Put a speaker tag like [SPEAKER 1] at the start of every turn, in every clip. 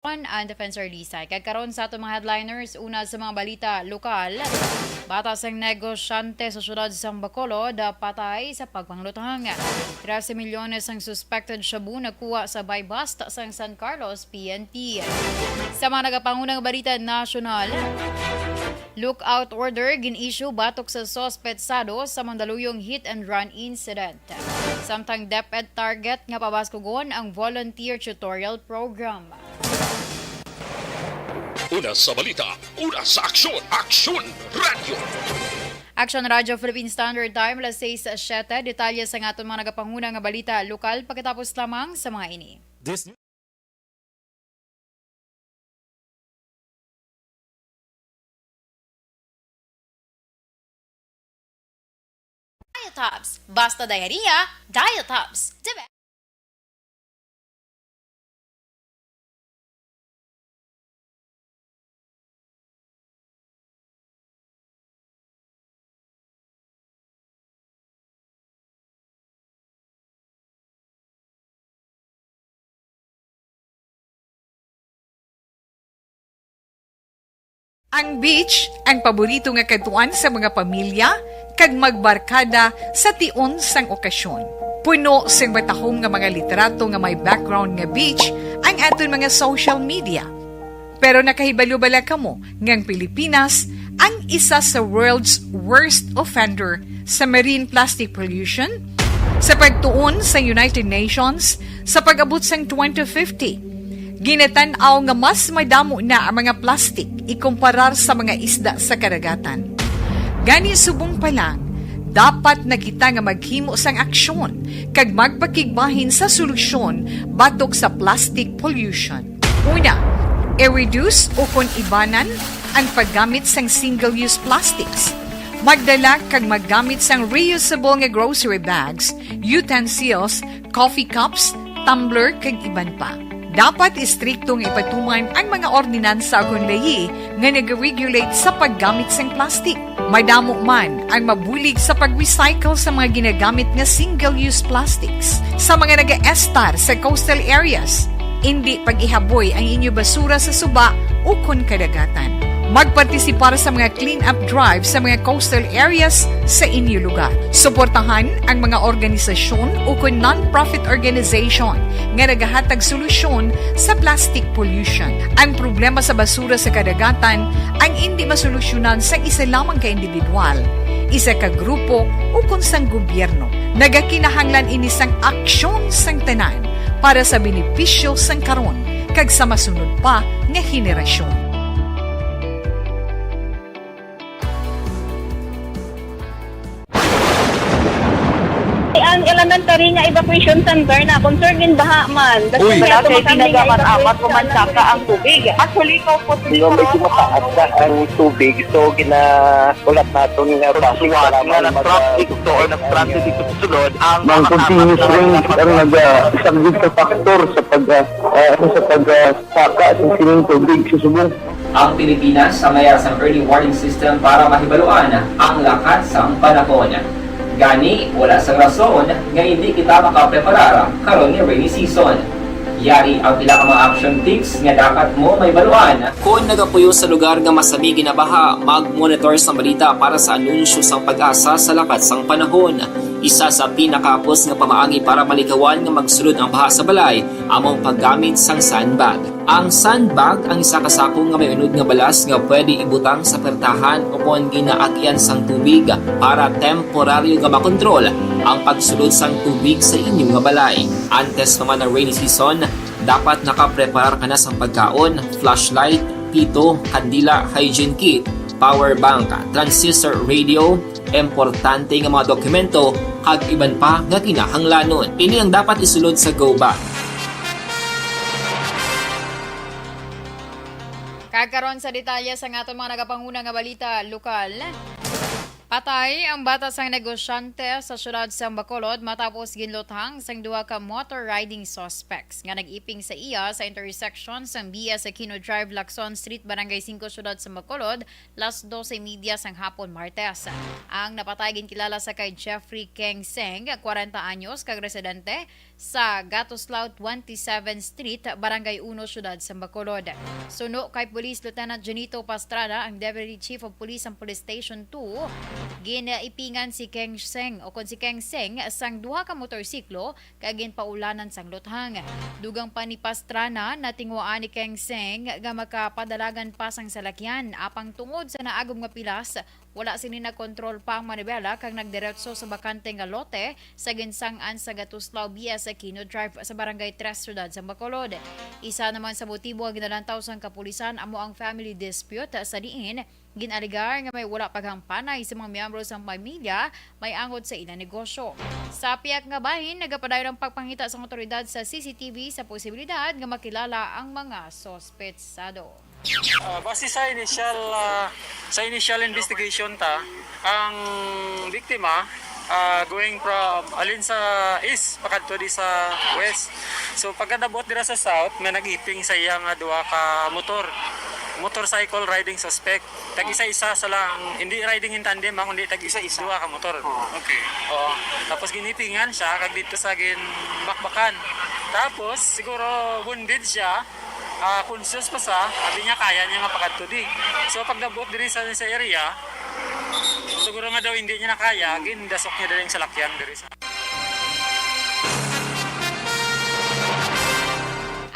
[SPEAKER 1] Ang Defensor Lisay. Kagkaroon sa atong mga headliners, una sa mga balita lokal, batas ang negosyante sa syudad sa Bacolod patay sa pagpanglutang. 13 milyones ang suspected shabu nakuha sa buy bust sa San Carlos PNP. Sa mga nagapangunang balita nasyonal, lookout order gin-issue batok sa sospetsado sa Mandaluyong hit and run incident. Samtang DepEd target nga pabaskugon ang volunteer tutorial program.
[SPEAKER 2] Una sa balita, una sa aksyon, Aksyon Radio!
[SPEAKER 1] Action Radio Philippine Standard Time, alas 6:07. Detalye sa aton mga nagapanguna nga balita lokal pagkatapos lamang sa mga ini. Dietops, basta diarrhea, Dietops. Diba?
[SPEAKER 3] Ang beach ang paborito nga katuan sa mga pamilya kag magbarkada sa tion sang okasyon. Puno sing batahom nga mga literato nga may background nga beach ang aton mga social media. Pero nakahibalo-bala kamo ngang Pilipinas ang isa sa world's worst offender sa marine plastic pollution sa pagtuon sa United Nations sa pag-abot sang 2050. Ginatanaw nga mas madamo na ang mga plastic ikumparar sa mga isda sa karagatan. Gani subong pa lang, dapat na kita nga maghimo sang aksyon kag magpakigbahin sa solusyon batok sa plastic pollution. Una, i-reduce o kung ibanan ang paggamit sang single-use plastics. Magdala kag maggamit sang reusable nga grocery bags, utensils, coffee cups, tumbler kag iban pa. Dapat istriktong ipatuman ang mga ordinansa kung layi nga nag-regulate sa paggamit ng plastic. Madamo man ang mabulig sa pag-recycle sa mga ginagamit nga single-use plastics. Sa mga nag-estar sa coastal areas, hindi pag-ihaboy ang inyo basura sa suba o kun kadagatan. Magpartisipar sa mga clean-up drive sa mga coastal areas sa inyo lugar. Suportahan ang mga organisasyon o kung non-profit organization nga nagahatag solusyon sa plastic pollution. Ang problema sa basura sa kadagatan ang hindi masolusyonan sa isa lamang ka individual, isa ka grupo o kung sang gobyerno. Nagakinahanglan ini sang aksyon sang tanan para sa benepisyo sang karon kag sa masunod pa nga henerasyon.
[SPEAKER 4] Ang elementary nga evacuation center na concern din baha man.
[SPEAKER 5] Uy,
[SPEAKER 4] malaki
[SPEAKER 5] pinagamat-amat pumansaka ang tubig. Actually, ikaw po
[SPEAKER 6] Yung medyo mataas na ang tubig, so ginaulat natin nga
[SPEAKER 5] pasuwat nga nag-trap dito or nag-transit dito sa sulod ang
[SPEAKER 6] ng continuous rain ang nag-subject sa factor sa pagsaka sa sining tubig sa subong.
[SPEAKER 7] Ang Pilipinas sa mayroon sa early warning system para mahibaluan ang lakat sa panahon. Gani, wala sa rason nga hindi kita makapreparar karon ni rainy season. Yari ang pila ka mga action tips nga dapat mo may baluan. Kung nagapuyo sa lugar nga masabi ginabaha, mag-monitor sa balita para sa anunsyo sang pag-asa sa lakat sang panahon. Isa sa pinakapos nga pamaagi para malikawan nga magsulod ang baha sa balay, among paggamit sang sandbag. Ang sandbag ang isa kasakong nga may unod nga balas nga pwede ibutang sa pertahan upon ginaagyan sang tubig para temporaryo nga makontrol ang pagsulod sang tubig sa inyong nga balay. Antes naman ng rainy season, dapat nakapreparar ka na sa pagkaon, flashlight, pito, kandila, hygiene kit, power bank, transistor radio, importante nga mga dokumento, kag iban pa nga kinahanglanon. Ini ang dapat isulod sa go bag.
[SPEAKER 1] Kagkaroon sa detalye sa aton mga nagapanguna nga balita lokal. Patay ang bata sang negosyante sa syudad sa Bacolod matapos ginluthang sang duha ka motor riding suspects nga nag-iping sa iya sa intersection sang BS Aquino Drive, Lacson Street, Barangay 5, syudad sa Bacolod, las 12:30 sang hapon Martes. Ang napatay ginkilala sa kay Jeffrey Keng Seng, 40 anyos, kag residente sa Gatoslao 27th Street, Barangay 1, Syudad sa Bacolod. Suno kay Police Lieutenant Junito Pastrana, ang Deputy Chief of Police ang Police Station 2, ginaipingan si Keng Seng o kon si Keng Seng sang duha ka motorsiklo kag ginpaulanan sang luthang. Dugang pa ni Pastrana na tingwaan ni Keng Seng nga makapadalagan pa sang salakyan apang tungod sa naagom nga pilas wala sini nagkontrol pa ang manibela kag nagdiretso sa bakante nga lote sa ginsangan sa Gatoslao BS Aquino Drive sa Barangay 3, Ciudad sa Bacolod. Isa naman sa motibo ang ginalantaw sang kapulisan amo ang family dispute sa diin ginaligar nga may wala paghampanay sa mga miyembro sa pamilya may angod sa ilang negosyo. Sa piyak nga bahin, nagapadayon ang pagpangita sa otoridad sa CCTV sa posibilidad nga makilala ang mga sospetsado.
[SPEAKER 8] Base sa initial investigation ang biktima going from alin sa east pakadto di sa west. So pagkadabot dira sa south may nag-iping sa iya nga duha ka motorcycle riding suspect. Tag-isa-isa sa lang, hindi riding in tandem kundi tag-isa-isa duha ka motor.
[SPEAKER 2] Okay.
[SPEAKER 8] Tapos ginipingan siya kag dito sa bakbakan. Tapos siguro wounded siya. Conscious pa sa, sabi niya kaya niya mapakadto di. So pagdabot diri sa area, siguro nga daw hindi niya na kaya, gindasok niya diri sa lakyan diri sa.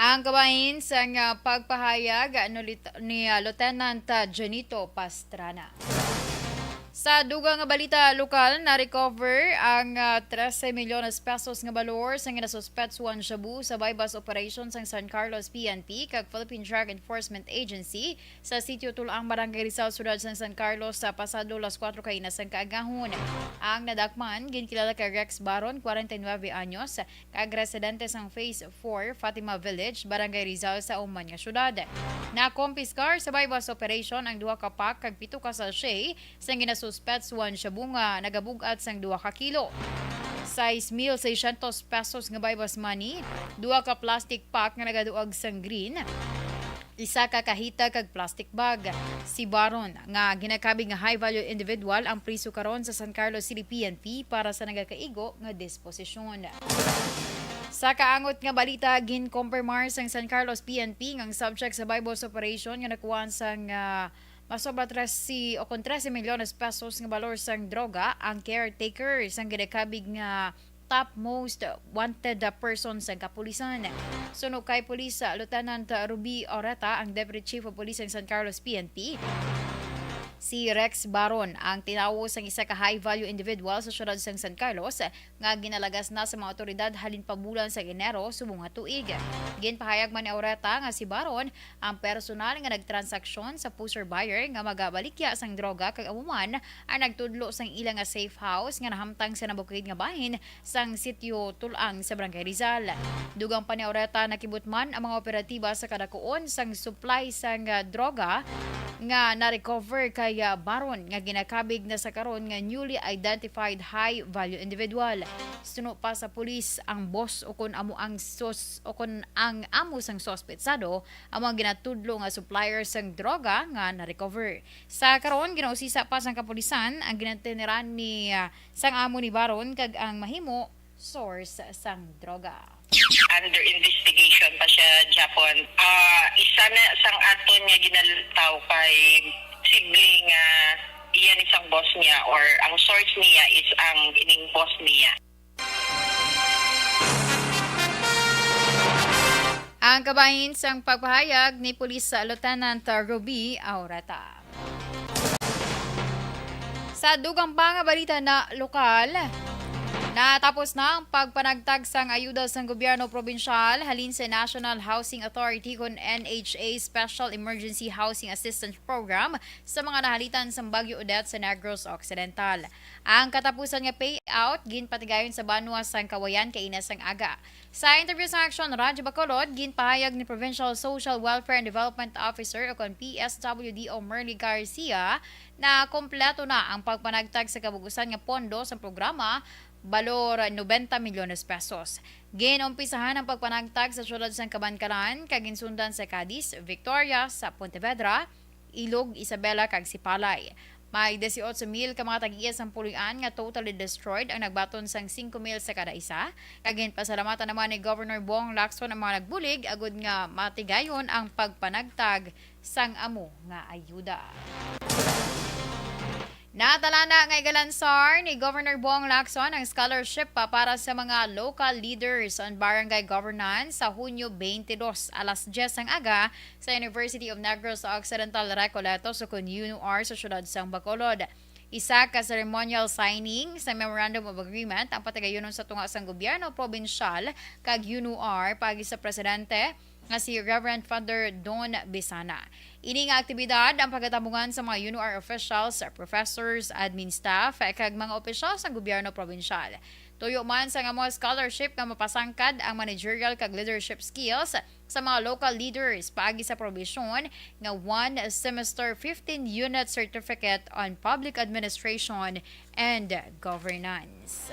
[SPEAKER 1] Ang kabahin sa pagpahayag ni Lieutenant Junito Pastrana. Sa dugang nga balita lokal, na-recover ang 13 milyones pesos nga balor sa ginasuspetsuan shabu sa bypass operation sa San Carlos PNP kag Philippine Drug Enforcement Agency sa sitio Tulang Barangay Rizal, Ciudad sa San Carlos sa pasado las 4 kainas ang kaagahon. Ang nadakman ginkilala kay Rex Baron, 49 anyos, kag residente sang Phase 4 Fatima Village, Barangay Rizal sa Uman nga syudad. Na-confiscar sa bypass operation ang 2 ka pack kag 7 ka sachet sa ginasuspetsuan shabu nga nagabugat sang 2 ka kilo. 6,600 pesos nga bypass money, 2 ka plastic pack nga nagaduag sang green, 1 ka kahita kag plastic bag. Si Baron nga ginakabig nga high value individual ang priso karon sa San Carlos City PNP para sa nagakaigo nga disposisyon. Sa kaangot nga balita, ginkompirmar sang San Carlos PNP ngang subject sa bypass operation nga nakuhaan sang masobra 13 milyones pesos nga balor sang droga ang caretaker sang ginakabig nga top most wanted person sa kapulisan. Suno kay Police Lieutenant Ruby Oreta, ang Deputy Chief of Police ng San Carlos PNP, si Rex Baron ang tinawo sang isa ka high value individual sa syudad sang San Carlos nga ginalagas na sa mga otoridad halin pa bulan sa Enero subong nga tuig. Ginpahayag man ni Oreta nga si Baron ang personal nga nagtransaksyon sa pusher buyer nga magabalikya sang droga kag amuman ang nagtudlo sang ilang nga safe house nga nahamtang sa nabukid nga bahin sang sitio Tulang sa Barangay Rizal. Dugang pa ni Oreta nakibut man ang mga operatiba sa kadakuon sang supply sang droga nga na-recover kay Baron nga ginakabig na sa karon nga newly identified high value individual. Suno pa sa pulis ang boss o kun amo ang amo sang sospetsado ang mga ginatudlo nga supplier sang droga nga na-recover. Sa karon ginausisa pa sang kapulisan ang ginatiniran ni sang amo ni Baron kag ang mahimo source sang droga.
[SPEAKER 9] Under investigation pa siya, Japon. Isa na sang aton nga ginalutaw kay sibling iyan isang boss niya or ang source niya is ang ining boss niya.
[SPEAKER 1] Ang kabahin sang pagpahayag ni Police Lieutenant Ruby Aurata. Sa dugang pa nga balita na lokal, natapos na ang pagpanagtag sang ayuda sang gobyerno probinsyal halin sa National Housing Authority kon NHA Special Emergency Housing Assistance Program sa mga nahalitan sang Bagyo Odette sa Negros Occidental. Ang katapusan nga payout ginpatigayon sa Banwa sang Kawayan kay Ines sang aga. Sa interview sa Action Radyo Bacolod, ginpahayag ni Provincial Social Welfare and Development Officer o kon PSWDO Merly Garcia na kompleto na ang pagpanagtag sa kabugusan nga pondo sa programa balor 90 milyones pesos. Ginompisahan ang pagpanagtag sa syudad sang Kabankaran, kag ginsundan sa Cadiz, Victoria, sa Pontevedra, Ilog, Isabela kag Sipalay. May 18,000 ka mga tag-iyas ang pulian nga totally destroyed ang nagbaton sang 5,000 sa kada isa. Kagin pasalamatan naman ni Governor Bong Lacson ang mga nagbulig agud nga matigayon ang pagpanagtag sang amo nga ayuda. Natala na nga igalansar ni Governor Bong Lacson ang scholarship para sa mga local leaders on barangay governance sa Hunyo 22 alas 10 ang aga sa University of Negros Occidental Recoleto sa UNUR sa syudad sang Bacolod. Isa ka ceremonial signing sa Memorandum of Agreement ang patagayonon sa tunga sang gobyerno probinsyal kag UNUR pagi sa presidente nga si Reverend Father Don Bisana. Ini nga aktibidad ang pagkatabungan sa mga UNUR officials, professors, admin staff, kag mga opisyal sa gobyerno probinsyal. Tuyo man sa nga mga scholarship nga mapasangkad ang managerial kag leadership skills sa mga local leaders paagi sa probisyon nga 1 semester 15-unit certificate on public administration and governance.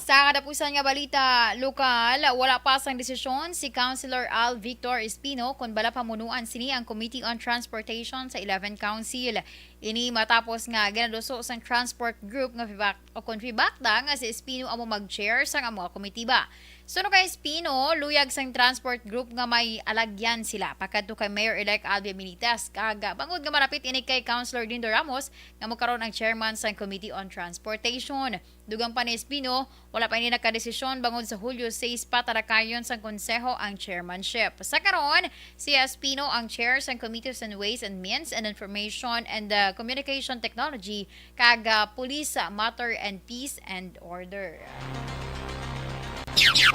[SPEAKER 1] Sa katapusan nga balita lokal, wala pa sang desisyon si Councilor Al Victor Espino kung bala pamunuan sini ang Committee on Transportation sa 11 Council. Ini matapos nga ginaduso sang transport group nga fibakta nga si Espino amo mag-chair sang amo komitiba. Suno kay Espino, luyag sang transport group nga may alagyan sila pakadto kay Mayor-elect Alvia Militas kag bangod nga marapit ini kay Councilor Dindo Ramos nga mokaron ang chairman sang Committee on Transportation. Dugang pa ni Espino, wala pa ini nakadesisyon bangod sa Hulyo 6 pa tarakayon sang konseho ang chairmanship. Sa karon, si Espino ang chair sang Committees on Ways and Means and Information and Communication Technology kag Police Matter and Peace and Order.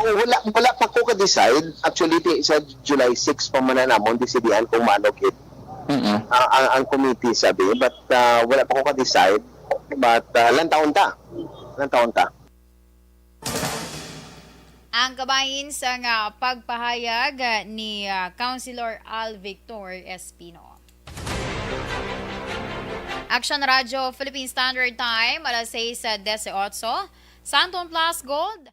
[SPEAKER 5] Wala pa ko ka-decide. Actually, sa July 6 pa man na namon, desidihan kung manokit ang committee, sabi. But wala pa ko ka-decide. But lantaon ta.
[SPEAKER 1] Ang kabahin sa pagpahayag ni Councilor Al Victor Espino. Action Radio Philippine Standard Time, alas 6:18. Santon Plus Gold.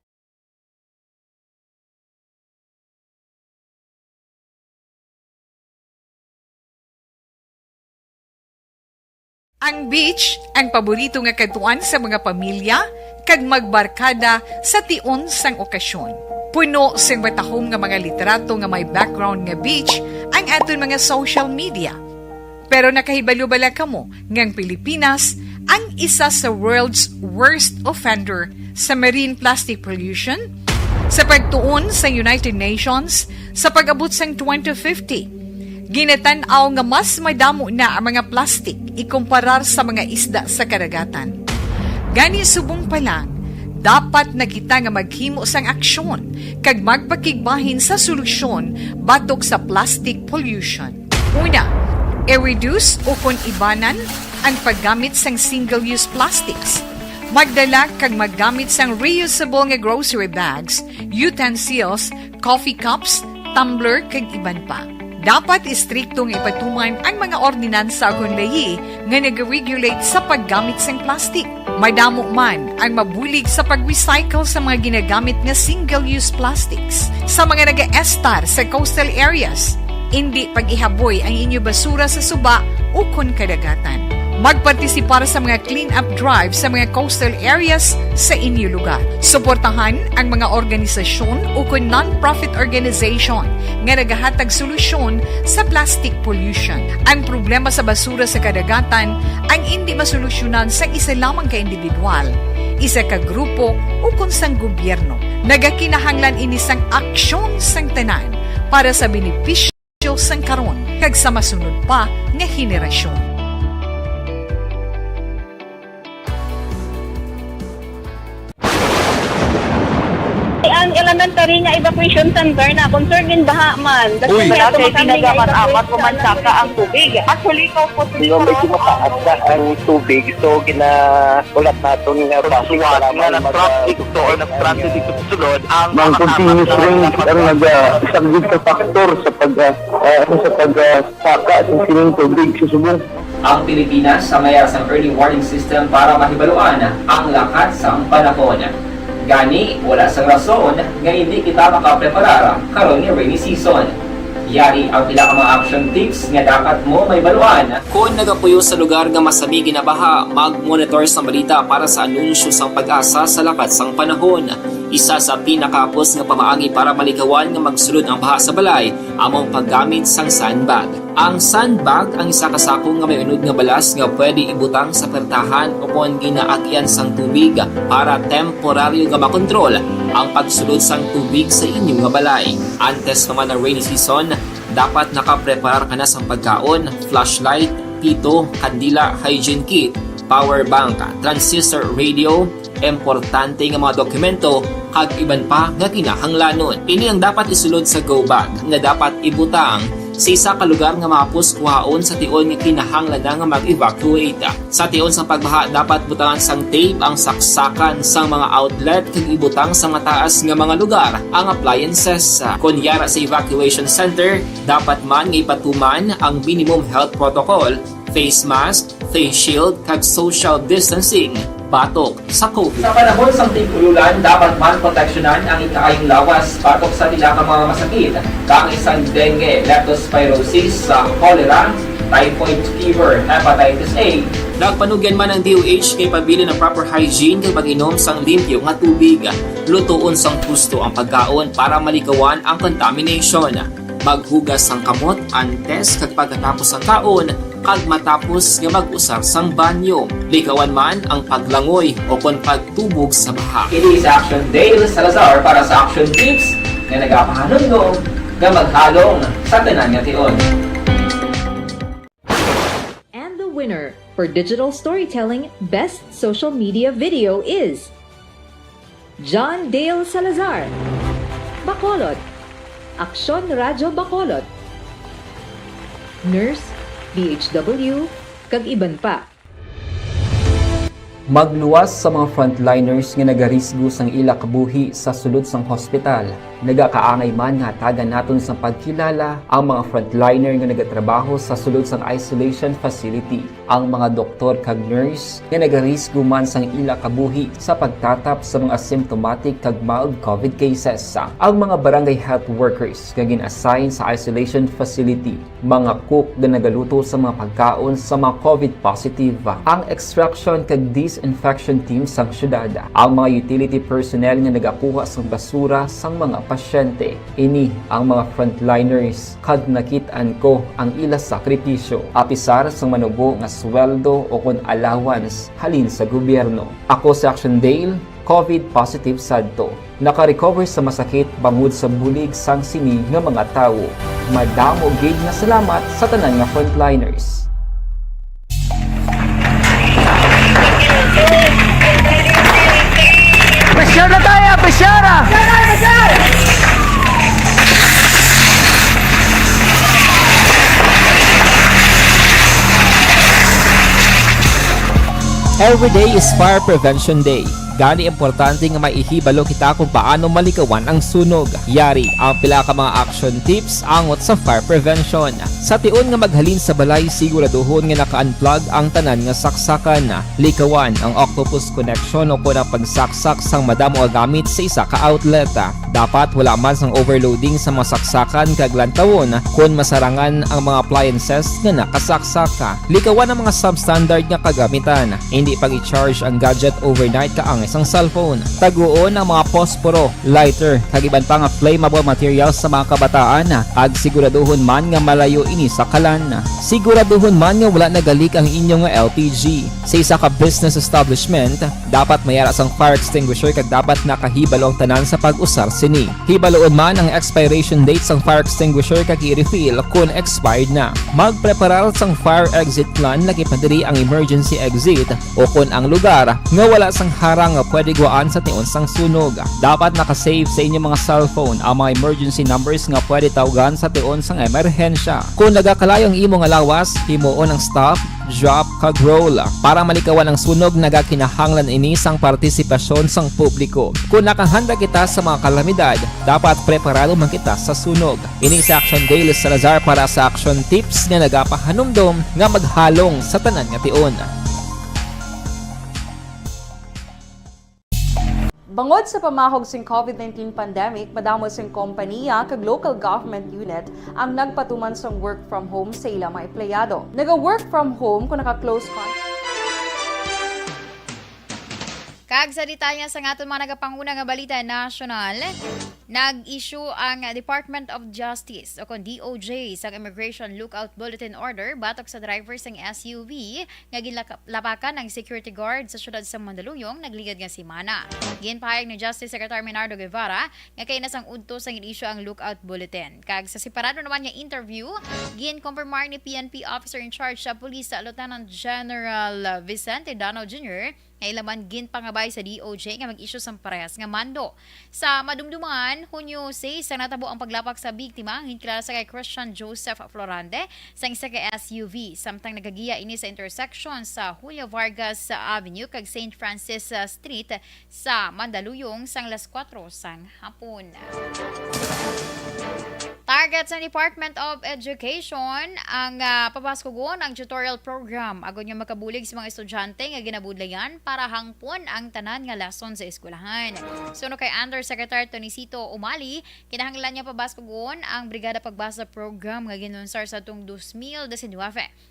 [SPEAKER 3] Ang beach ang paborito nga katuan sa mga pamilya kag magbarkada sa tion sang okasyon. Puno sing batahom nga mga literato nga may background nga beach ang aton mga social media. Pero nakahibalo bala kamo ngang Pilipinas ang isa sa world's worst offender sa marine plastic pollution? Sa pagtuon sa United Nations sa pag-abot sang 2050, ginatanaw nga mas madamo na ang mga plastic ikumparar sa mga isda sa karagatan. Gani subong pa lang, dapat na kita nga maghimo sang aksyon kag magpakigbahin sa solusyon batok sa plastic pollution. Una, i-reduce o kung ibanan ang paggamit sang single-use plastics. Magdala kag maggamit sang reusable nga grocery bags, utensils, coffee cups, tumbler kag iban pa. Dapat istriktong ipatuman ang mga ordinansa kung lahi nga nag-regulate sa paggamit ng plastic. Madamo man ang mabulig sa pag-recycle sa mga ginagamit nga single-use plastics. Sa mga nag-estar sa coastal areas, hindi pag-ihaboy ang inyo basura sa suba o kun kadagatan. Magpartisipar sa mga clean-up drive sa mga coastal areas sa inyo lugar. Suportahan ang mga organisasyon o kung non-profit organization nga nagahatag solusyon sa plastic pollution. Ang problema sa basura sa kadagatan ang hindi masolusyonan sa isa lamang ka individual, isa ka grupo o kung sang gobyerno. Nagakinahanglan ini sang aksyon sang tanan para sa benepisyo sang karon kag sa masunod pa nga henerasyon.
[SPEAKER 4] Ang elementary nga evacuation center na concern din baha man.
[SPEAKER 6] Uy,
[SPEAKER 4] Kasi
[SPEAKER 6] pinagamat-amat pumansaka ang tubig. Actually, po medyo mataas na ang tubig. So, ulat natin nga pasuwat nga nag-traffic to or nag-transit dito sa sulod. Ang continuous rain ang nag-subject sa factor sa pagsaka sa sining tubig sa subong.
[SPEAKER 7] Ang Pilipinas sa mayas ng early warning system para mahibaluan ang lakat sang panahon. Gani, wala sang rason nga hindi kita makapreparar karon ni rainy season. Yari ang pila ka mga action tips nga dapat mo may baluan. Kung nagapuyo sa lugar nga masabi ginabaha, mag-monitor sa balita para sa anunsyo sang pag-asa sa lakat sang panahon. Isa sa pinakapos nga pamaagi para malikawan nga magsulod ang baha sa balay, among paggamit sang sandbag. Ang sandbag ang isa kasakong nga may unod nga balas nga pwede ibutang sa pertahan upon ginaagyan sang tubig para temporaryo nga makontrol ang pagsulod sang tubig sa inyong nga balay. Antes naman ng rainy season, dapat nakapreparar ka na sang pagkaon, flashlight, pito, kandila, hygiene kit, power bank, transistor radio, importante nga mga dokumento kag iban pa nga kinahanglanon. Ini ang dapat isulod sa go bag nga dapat ibutang sa isa ka lugar nga mapos kuhaon sa tion nga kinahanglan nga mag-evacuate. Sa tion sa pagbaha dapat butangan sang tape ang saksakan sang mga outlet kag ibutang sa mataas nga mga lugar ang appliances. Kunyara sa evacuation center, dapat man nga ipatuman ang minimum health protocol, face mask, face shield kag social distancing batok sa COVID. Sa panahon sa tig-ululan, dapat man proteksyonan ang ikaayong lawas batok sa nila ka mga masakit. Kang isang dengue, leptospirosis, cholera, typhoid fever, hepatitis A. Nagpanugyan man ang DOH kay pabili ng proper hygiene kay pag-inom sang limpyo nga tubig. Lutuon sang husto ang pagkaon para malikawan ang contamination. Maghugas sang kamot antes kag pagkatapos ang kaon kag matapos nga mag-usar sang banyo. Likawan man ang paglangoy o kon pagtubog sa baha. It is Action Dale Salazar para sa Action Tips nga nagapahanungnog nga maghalong sa tanan nga tion.
[SPEAKER 10] And the winner for Digital Storytelling Best Social Media Video is John Dale Salazar, Bacolod, Aksyon Radyo Bacolod, Nurse, DHW, kag iban pa.
[SPEAKER 7] Magluwas sa mga frontliners nga nagarisgo sang ila kabuhi sa sulod sang hospital. Nagakaangay man nga tagan naton sa pagkilala ang mga frontliner nga nagatrabaho sa sulod sang isolation facility. Ang mga doktor kag nurse nga nagarisgo man sang ila kabuhi sa pagtatap sa mga asymptomatic kag mild COVID cases. Ang mga barangay health workers nga gin-assign sa isolation facility, mga cook nga nagaluto sa mga pagkaon sa mga COVID positive, ang extraction kag disinfection team sang syudad, ang mga utility personnel nga nagakuha sang basura sang mga pasyente. Ini ang mga frontliners kag nakitaan ko ang ila sakripisyo apisar sang manubo nga sweldo o kon allowance halin sa gobyerno. Ako si Action Dale, COVID positive sadto. Naka-recover sa masakit bangod sa bulig sang sini nga mga tawo. Madamo gid nga salamat sa tanan nga frontliners.
[SPEAKER 6] Presyara tayo! Presyara!
[SPEAKER 7] Every day is Fire Prevention Day. Gani importante nga maihibalo kita kung paano malikawan ang sunog. Yari ang pila ka mga action tips angot sa fire prevention. Sa tion nga maghalin sa balay, siguraduhon nga naka-unplug ang tanan nga saksakan. Likawan ang octopus connection o kung ang pagsaksak sang madamo nga gamit sa isa ka outlet. Dapat wala man sang overloading sa mga saksakan kag lantawon kung masarangan ang mga appliances nga nakasaksaka. Likawan ang mga substandard nga kagamitan. Hindi pag i-charge ang gadget overnight kaang isang cellphone. Taguon ang mga posporo, lighter, kag iban pa nga flammable materials sa mga kabataan. Ag siguraduhon man nga malayo ini sa kalan. Siguraduhon man nga wala nagalik ang inyong LPG. Sa isa ka business establishment, dapat mayara sang fire extinguisher kag dapat nakahibalo ang tanan sa pag-usar sini. Hibaloon man ang expiration date sang fire extinguisher kag i-refill kung expired na. Magpreparar sang fire exit plan lagi padiri ang emergency exit o kung ang lugar nga wala sang harang nga pwede guaan sa tion sang sunog. Dapat nakasave sa inyong mga cellphone ang mga emergency numbers nga pwede tawagan sa tion sang emerhensya. Kung nagakalayo ang imong lawas, himuon ang stop, drop kag roll. Para malikawan ang sunog, nagakinahanglan ini sang partisipasyon sang publiko. Kung nakahanda kita sa mga kalamidad, dapat preparado man kita sa sunog. Ini sa Action Dale Salazar para sa Action Tips nga nagapahanumdom nga maghalong sa tanan nga tion.
[SPEAKER 11] Bangod sa pamahog sing COVID-19 pandemic, madamo sing kompanya kag local government unit ang nagpatuman sang work from home sa ilang mga empleyado. Naga-work from home kung naka-close contact.
[SPEAKER 1] Kag sa detalya sa aton mga nagapanguna nga balita national, nag-issue ang Department of Justice o kon DOJ sa Immigration Lookout Bulletin Order batok sa driver sang SUV nga ginlapakan ng security guard sa syudad sa Mandaluyong nagligad nga semana. Ginpahayag ni Justice Secretary Menardo Guevara nga kay nasang udto sang in-issue ang Lookout Bulletin. Kag sa separado naman nga interview, gin-confirmar ni PNP Officer in Charge sa Police Lieutenant General Vicente Dano Jr. nga ilaman ginpangabay sa DOJ nga mag-issue sang parehas nga mando. Sa madumduman, Hunyo 6 sa natabo ang paglapak sa biktima, hinkilala sa kay Christian Joseph Florante sa isa ka SUV samtang nagagiya ini sa intersection sa Julio Vargas Avenue kag St. Francis Street sa Mandaluyong sang alas 4 sang hapon. Target sa Department of Education ang papaskugon ang tutorial program agon nga makabulig sa mga estudyante nga ginabudlayan para hangpon ang tanan nga lesson sa eskwelahan. Suno kay Undersecretary Tonicito Umali, kinahanglan niya pabaskugon ang Brigada Pagbasa Program nga ginunsar sa tung 2019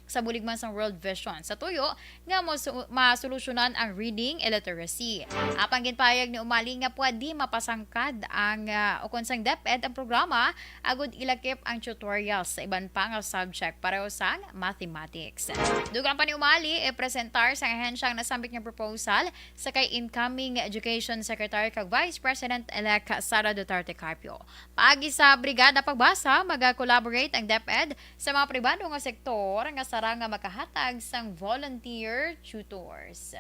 [SPEAKER 1] sa buligman sang World Vision sa tuyo nga masolusyonan ang reading illiteracy. Apang ginpayag ni Umali nga pwede mapasangkad ang ukonsang DepEd ang programa agud ilakip ang tutorials sa iban pang subject pareho sang mathematics. Dugang pa ni Umali presentar sa ahensyang nasambit nga proposal sa kay incoming Education Secretary kag Vice President-elect Sara Duterte Carpio. Paagi sa Brigada Pagbasa, mag-collaborate ang DepEd sa mga pribado nga sektor nga sara nga makahatag sang volunteer tutors.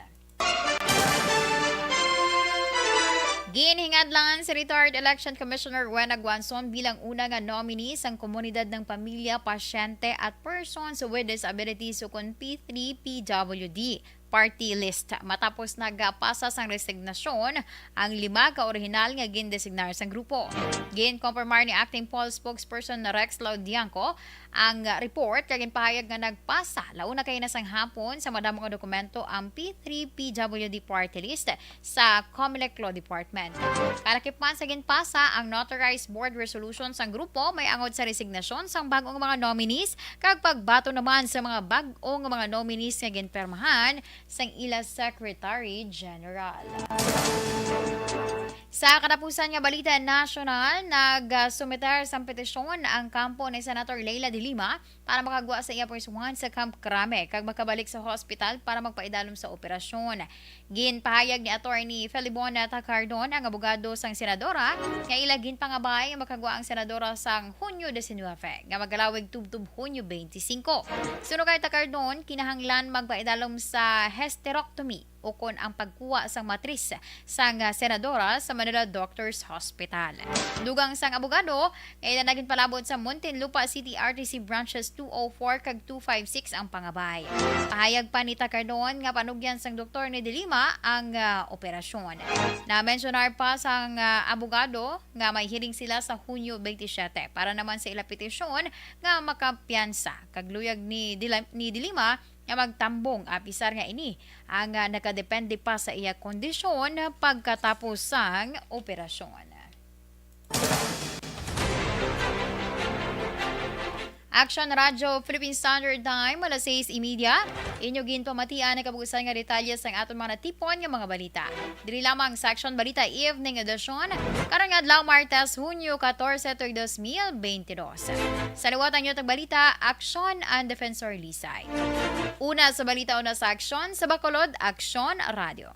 [SPEAKER 1] Ginhingadlan si retired Election Commissioner Wena Guanzon bilang una nga nominee sang komunidad ng pamilya, pasyente at persons with disabilities o kon P3PWD party list. Matapos nagpasa sang resignasyon ang 5 ka orihinal nga gindesignar sang grupo. Gin-confirmar ni acting poll spokesperson na Rex Laudianco ang report kag ginpahayag nga nagpasa launa kay nasang hapon sa madamo nga dokumento ang P3PWD party list sa COMELEC Law Department. Kalakipan sa ginpasa ang notarized board resolution sang grupo may angod sa resignasyon sang bag-ong mga nominees kag pagbato naman sa mga bag-ong mga nominees nga ginpermahan sang ila Secretary General. Sa katapusan nga balita nasyonal, nag-sumitar sa petisyon ang kampo ni Senator Leila de Lima para makagwa sa iya puwersuhan sa Camp Crame kag makabalik sa hospital para magpaidalom sa operasyon. Ginpahayag ni Attorney Felibon Tacardon, ang abogado sang senadora, nga ila ginpangabay makagwa ang senadora sang Hunyo 19 nga magalawig tubtub Hunyo 25. Suno kay Tacardon, kinahanglan magpaidalom sa hysterectomy o kon ang pagkuha sang matris sang senadora sa Manila Doctors Hospital. Dugang sang abogado, kaya naging palabot sa Muntinlupa City RTC branches 204 kag 256 ang pangabay. Pahayag pa ni Tacardon nga panugyan sang doktor ni De Lima ang operasyon. Na-mentionar pa sang abogado nga may hearing sila sa Hunyo 27 para naman sa ila petisyon nga makapiyansa. Kagluyag ni De Lima nga magtambong apisar nga ini ang nakadepende pa sa iya kondisyon pagkatapos sang operasyon. Action Radio Philippine Standard Time alas 6:30. Inyo ginpamatian ang kabugusan nga detalye sang aton mga natipon nga mga balita. Diri lamang sa Action Balita Evening Edition karong adlaw Martes, Hunyo 14, 2022. Sa liwatan nyo tag balita, Action and Defensor Lisay. Una sa balita, una sa Action, sa Bacolod, Action Radio.